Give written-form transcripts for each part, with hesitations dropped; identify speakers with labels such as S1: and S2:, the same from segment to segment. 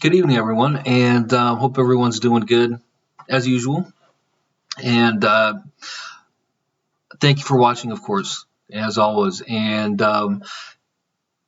S1: Good evening, everyone, and hope everyone's doing good as usual. And thank you for watching, of course, as always. And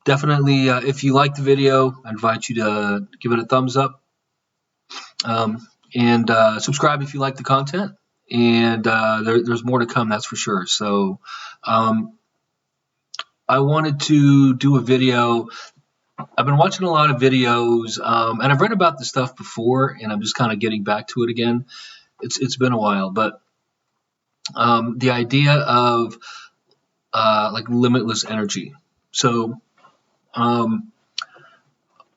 S1: definitely, if you like the video, I invite you to give it a thumbs up and subscribe if you like the content. And there's more to come, that's for sure. So um, I wanted to do a video. I've been watching a lot of videos, and I've read about this stuff before, and I'm just kind of getting back to it again. It's been a while, but the idea of like limitless energy. So um,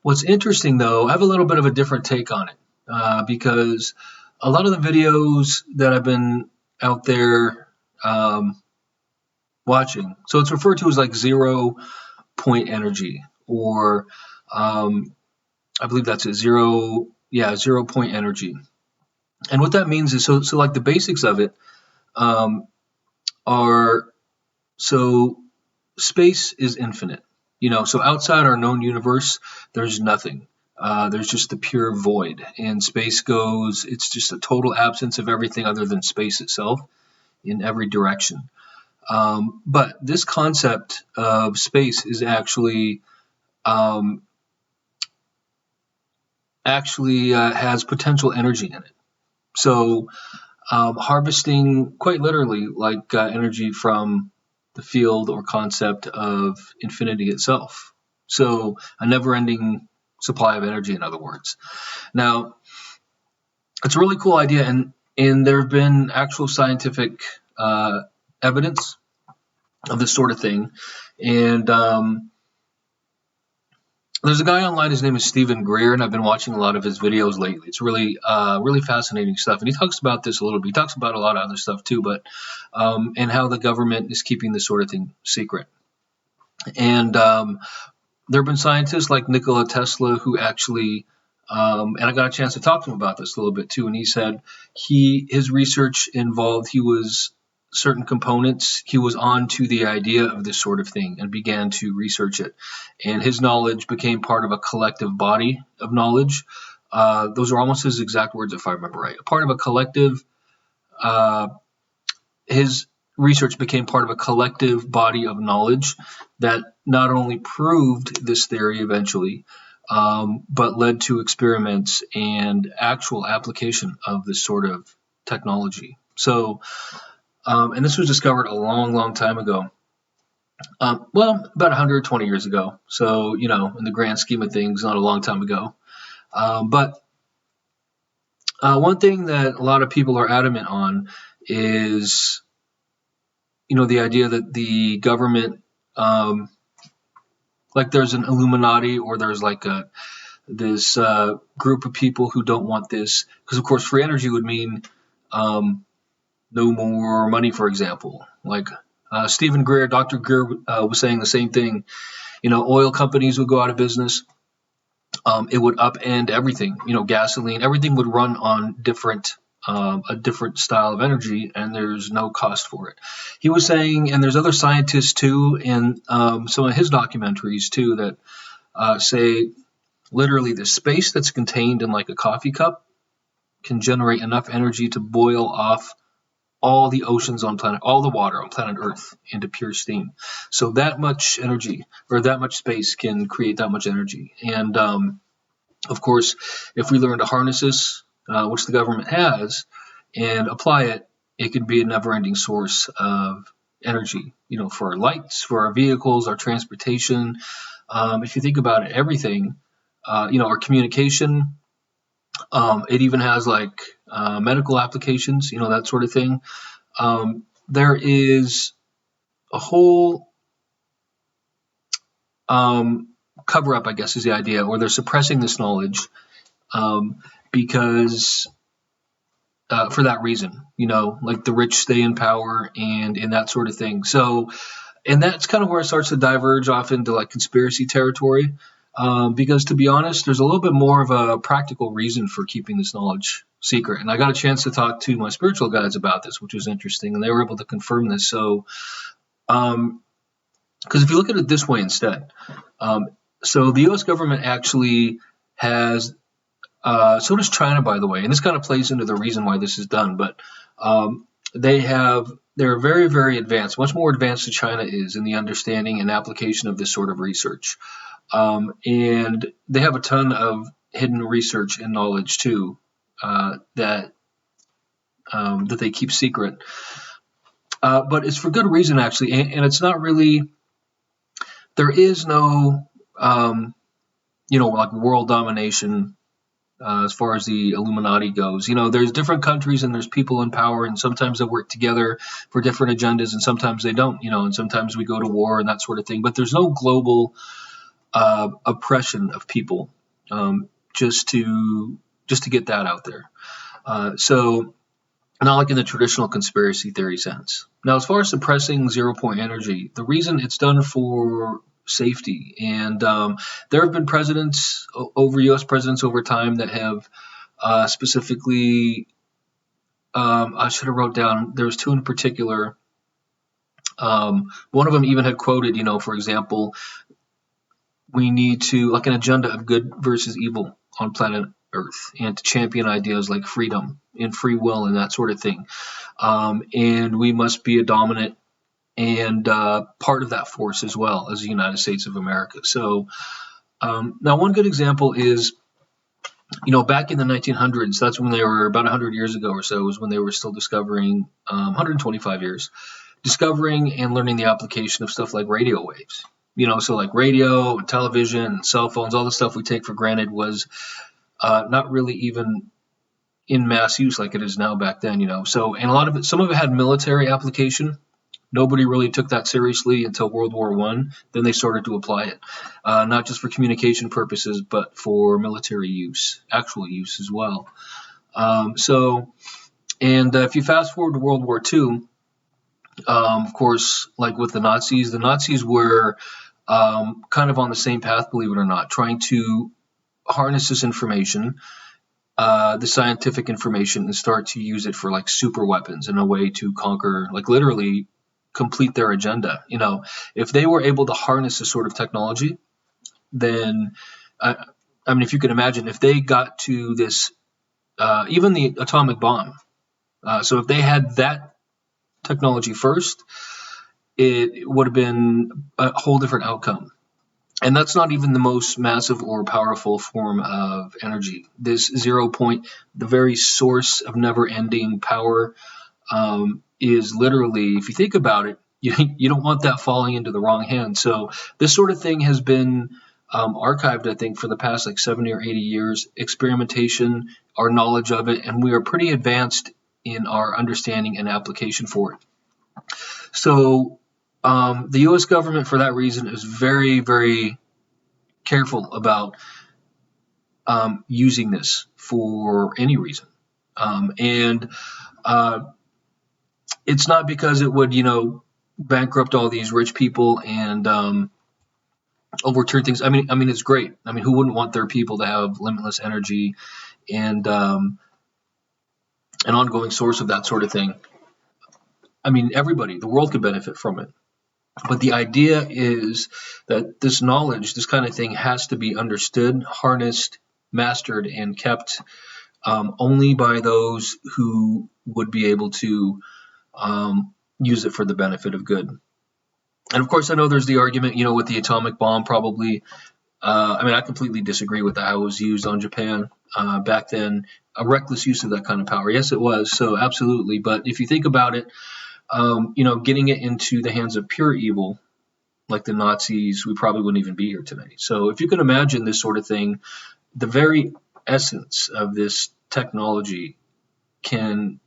S1: what's interesting though, I have a little bit of a different take on it because a lot of the videos that I've been out there watching, so it's referred to as like 0 point energy, or I believe that's it, 0 point energy. And what that means is so like the basics of it um, are so space is infinite. So outside our known universe, there's nothing. There's just the pure void. And space goes, it's just a total absence of everything other than space itself in every direction. But this concept of space is um, actually has potential energy in it. So harvesting quite literally like energy from the field or concept of infinity itself. So a never-ending supply of energy, in other words. Now, it's a really cool idea, and there have been actual scientific evidence of this sort of thing. And there's a guy online. His name is Stephen Greer, and I've been watching a lot of his videos lately. It's really fascinating stuff, and he talks about this a little bit. He talks about a lot of other stuff too, but and how the government is keeping this sort of thing secret. And there have been scientists like Nikola Tesla who actually, and I got a chance to talk to him about this a little bit too, and he said his research involved certain components. He was on to the idea of this sort of thing and began to research it. And his knowledge became part of a collective body of knowledge. Those are almost his exact words, if I remember right. A part of a collective, his research became part of a collective body of knowledge that not only proved this theory eventually, but led to experiments and actual application of this sort of technology. So, and this was discovered a long time ago. Well, about 120 years ago. So, in the grand scheme of things, not a long time ago. But one thing that a lot of people are adamant on is, the idea that the government, like there's an illuminati, or there's like this group of people who don't want this, because of course free energy would mean no more money, for example. Like Stephen Greer, Dr. Greer was saying the same thing. Oil companies would go out of business. It would upend everything. Gasoline, everything would run on a different style of energy, and there's no cost for it. He was saying, and there's other scientists too, in some of his documentaries too, that say literally the space that's contained in like a coffee cup can generate enough energy to boil off all the oceans on planet, all the water on planet Earth into pure steam. So that much energy, or that much space, can create that much energy. And of course, if we learn to harness this, which the government has, and apply it, it can be a never-ending source of energy. For our lights, for our vehicles, our transportation. If you think about it, everything. Our communication. It even has like medical applications, that sort of thing. There is a whole cover up, I guess, is the idea, or they're suppressing this knowledge because for that reason, like the rich stay in power and that sort of thing. So, and that's kind of where it starts to diverge off into like conspiracy territory. Because to be honest, there's a little bit more of a practical reason for keeping this knowledge secret. And I got a chance to talk to my spiritual guides about this, which was interesting, and they were able to confirm this. So, because if you look at it this way instead, so the U.S. government actually has So does China, by the way, and this kind of plays into the reason why this is done. But um, they're very, very advanced, much more advanced than China is in the understanding and application of this sort of research. And they have a ton of hidden research and knowledge too, that they keep secret. But it's for good reason, actually, and it's not really. There is no, like world domination as far as the Illuminati goes. There's different countries and there's people in power, and sometimes they work together for different agendas, and sometimes they don't. And sometimes we go to war and that sort of thing. But there's no global oppression of people. Just to get that out there. So not like in the traditional conspiracy theory sense. Now, as far as suppressing 0 point energy, the reason it's done for safety, and there have been U.S. presidents over time that have specifically, I should have wrote down, there was two in particular. One of them even had quoted, for example, we need to, like, an agenda of good versus evil on planet Earth, and to champion ideas like freedom and free will and that sort of thing. And we must be a dominant and part of that force as well as the United States of America. So now one good example is, back in the 1900s, that's when they were about 100 years ago or so, was when they were still discovering, 125 years, discovering and learning the application of stuff like radio waves. So like radio and television and cell phones, all the stuff we take for granted was not really even in mass use like it is now back then, So, and a lot of it, some of it had military application. Nobody really took that seriously until World War I. Then they started to apply it, not just for communication purposes, but for military use, actual use as well. If you fast forward to World War II, of course, like with the Nazis were kind of on the same path, believe it or not, trying to harness this information, the scientific information, and start to use it for like super weapons in a way to conquer, like literally complete their agenda. If they were able to harness this sort of technology, then if you can imagine, if they got to this, even the atomic bomb. So if they had that technology first, it would have been a whole different outcome. And that's not even the most massive or powerful form of energy. This 0 point, the very source of never-ending power, is literally, if you think about it, you don't want that falling into the wrong hands. So this sort of thing has been archived, I think, for the past like 70 or 80 years, experimentation, our knowledge of it, and we are pretty advanced in our understanding and application for it. So the U.S. government, for that reason, is very, very careful about using this for any reason. It's not because it would, bankrupt all these rich people and overturn things. I mean, it's great. I mean, who wouldn't want their people to have limitless energy and an ongoing source of that sort of thing? I mean, everybody, the world could benefit from it. But the idea is that this knowledge, this kind of thing, has to be understood, harnessed, mastered, and kept only by those who would be able to use it for the benefit of good. And of course, I know there's the argument, with the atomic bomb, probably. I completely disagree with how it was used on Japan back then. A reckless use of that kind of power. Yes, it was. So absolutely. But if you think about it, getting it into the hands of pure evil, like the Nazis, we probably wouldn't even be here today. So if you can imagine this sort of thing, the very essence of this technology can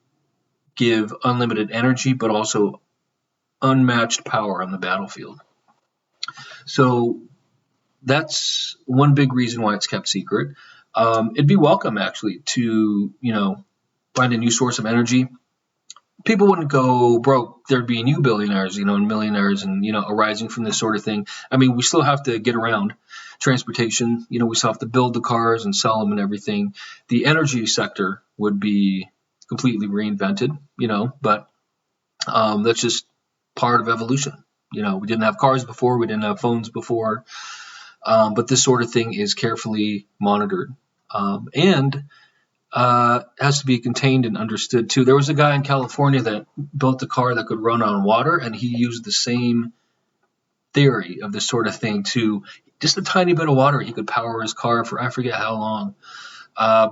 S1: give unlimited energy, but also unmatched power on the battlefield. So that's one big reason why it's kept secret. It'd be welcome, actually, to, find a new source of energy. People wouldn't go broke. There'd be new billionaires, and millionaires and, arising from this sort of thing. I mean, we still have to get around transportation. We still have to build the cars and sell them and everything. The energy sector would be completely reinvented, but that's just part of evolution. We didn't have cars before. We didn't have phones before. But this sort of thing is carefully monitored. And has to be contained and understood too. There was a guy in California that built a car that could run on water, and he used the same theory of this sort of thing to just a tiny bit of water. He could power his car for I forget how long. Uh,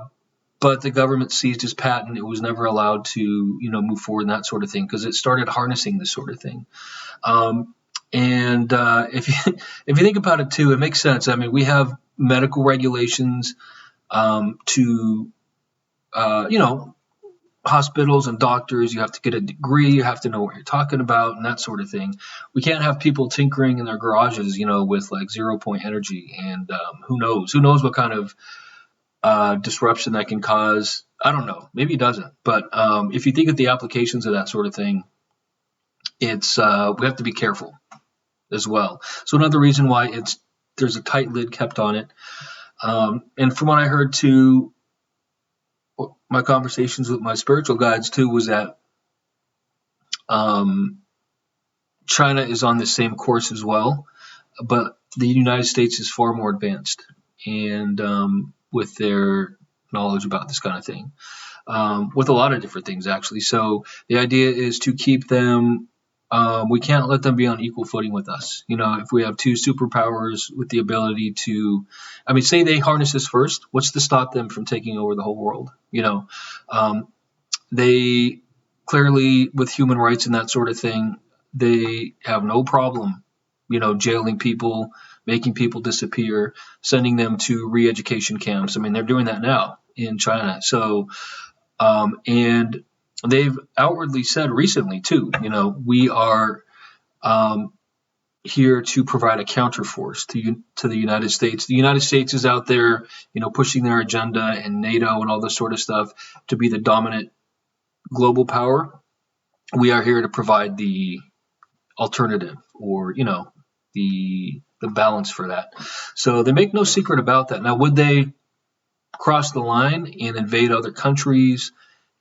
S1: but the government seized his patent. It was never allowed to, move forward and that sort of thing because it started harnessing this sort of thing. And if you think about it too, it makes sense. I mean, we have medical regulations to hospitals and doctors. You have to get a degree. You have to know what you're talking about and that sort of thing. We can't have people tinkering in their garages, with like 0 point energy. And who knows what kind of disruption that can cause. I don't know. Maybe it doesn't. But if you think of the applications of that sort of thing, it's we have to be careful as well. So another reason why there's a tight lid kept on it. And from what I heard too, my conversations with my spiritual guides too was that China is on the same course as well, but the United States is far more advanced and with their knowledge about this kind of thing, with a lot of different things actually. So the idea is to keep them. We can't let them be on equal footing with us. If we have two superpowers with the ability to, say they harness this first, what's to stop them from taking over the whole world? They clearly, with human rights and that sort of thing, they have no problem, jailing people, making people disappear, sending them to re-education camps. They're doing that now in China. So, and they've outwardly said recently too, we are here to provide a counterforce to the United States. The United States is out there, pushing their agenda and NATO and all this sort of stuff to be the dominant global power. We are here to provide the alternative or, the balance for that. So they make no secret about that. Now, would they cross the line and invade other countries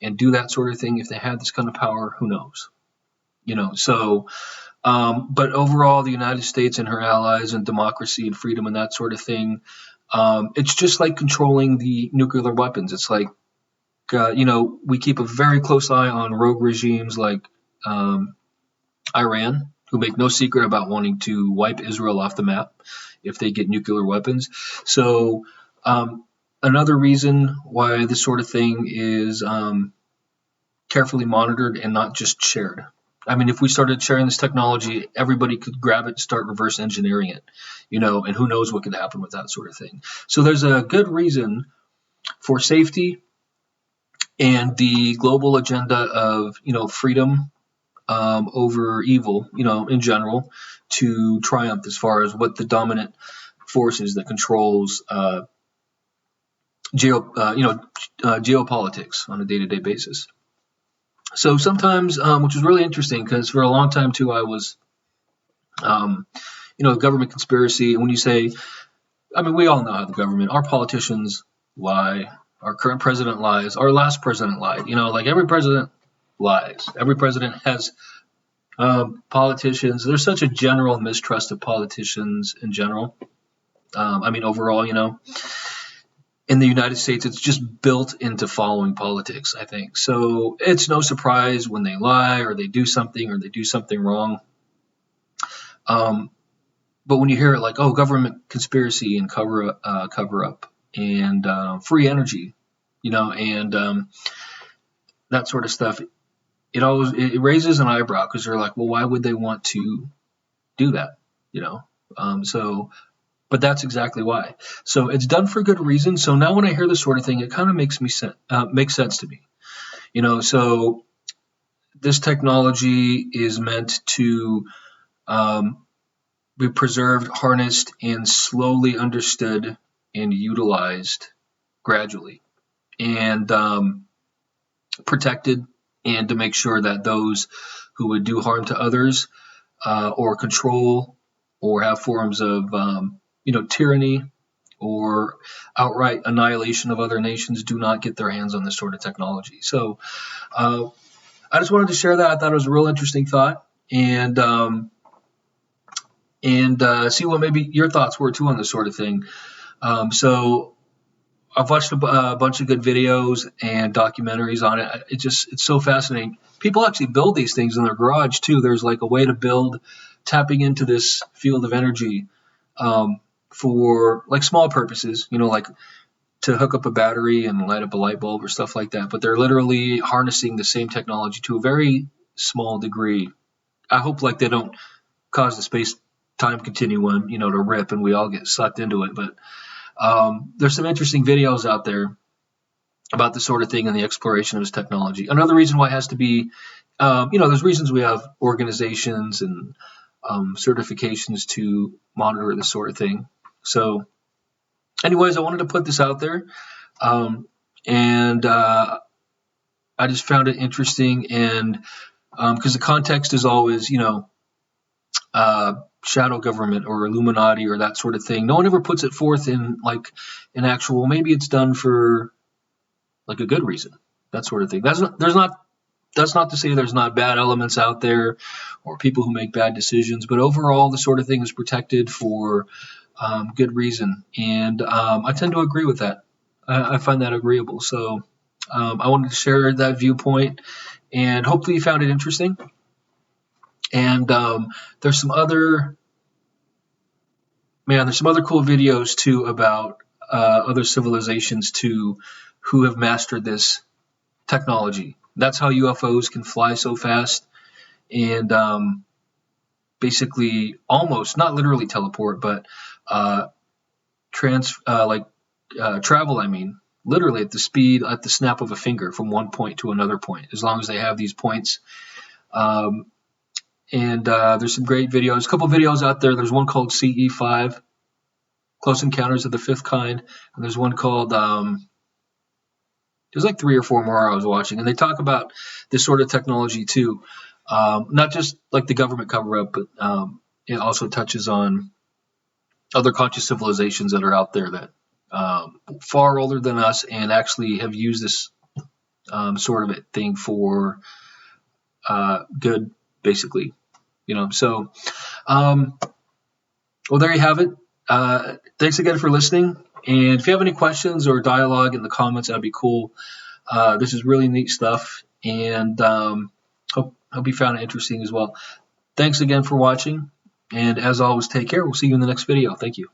S1: and do that sort of thing if they had this kind of power? Who knows? So, but overall, the United States and her allies and democracy and freedom and that sort of thing, it's just like controlling the nuclear weapons. It's like, we keep a very close eye on rogue regimes like Iran, who make no secret about wanting to wipe Israel off the map if they get nuclear weapons. So another reason why this sort of thing is carefully monitored and not just shared. If we started sharing this technology, everybody could grab it and start reverse engineering it, and who knows what could happen with that sort of thing. So there's a good reason for safety and the global agenda of, freedom over evil, in general, to triumph as far as what the dominant force is that controls geopolitics on a day-to-day basis. So sometimes, which is really interesting, because for a long time too, I was, government conspiracy. And when you say, we all know how the government, our politicians lie, our current president lies, our last president lied. Like every president lies. Every president has politicians. There's such a general mistrust of politicians in general. Overall, in the United States, it's just built into following politics, I think. So it's no surprise when they lie or they do something wrong. But when you hear it like, oh, government conspiracy and cover up and free energy, and that sort of stuff, it raises an eyebrow because they're like, well, why would they want to do that? But that's exactly why. So it's done for good reason. So now when I hear this sort of thing, it kind of makes sense to me. So this technology is meant to be preserved, harnessed, and slowly understood and utilized gradually, and protected, and to make sure that those who would do harm to others or control or have forms of tyranny or outright annihilation of other nations do not get their hands on this sort of technology. So I just wanted to share that. I thought it was a real interesting thought, and see what maybe your thoughts were too on this sort of thing. So I've watched a bunch of good videos and documentaries on it. It's so fascinating. People actually build these things in their garage too. There's like a way to build tapping into this field of energy for like small purposes, like to hook up a battery and light up a light bulb or stuff like that. But they're literally harnessing the same technology to a very small degree. I hope like they don't cause the space time continuum, to rip and we all get sucked into it. But there's some interesting videos out there about this sort of thing and the exploration of this technology. Another reason why it has to be, there's reasons we have organizations and certifications to monitor this sort of thing. So anyways, I wanted to put this out there. And I just found it interesting. And because the context is always, shadow government or Illuminati or that sort of thing. No one ever puts it forth in like an actual, maybe it's done for like a good reason, that sort of thing. That's not to say there's not bad elements out there or people who make bad decisions, but overall the sort of thing is protected for good reason. And I tend to agree with that. I find that agreeable. So I wanted to share that viewpoint and hopefully you found it interesting. And there's some other cool videos too about other civilizations too who have mastered this technology. That's how UFOs can fly so fast and basically almost not literally teleport, but travel. I mean, literally at the snap of a finger from one point to another point, as long as they have these points. And there's some great videos. A couple videos out there. There's one called CE5, Close Encounters of the Fifth Kind, and there's one called there's like 3 or 4 more I was watching, and they talk about this sort of technology too. Not just like the government cover-up, but it also touches on other conscious civilizations that are out there that far older than us and actually have used this sort of thing for good, basically. So well, there you have it. Thanks again for listening. And if you have any questions or dialogue in the comments, that'd be cool. This is really neat stuff, and hope you found it interesting as well. Thanks again for watching, and as always, take care. We'll see you in the next video. Thank you.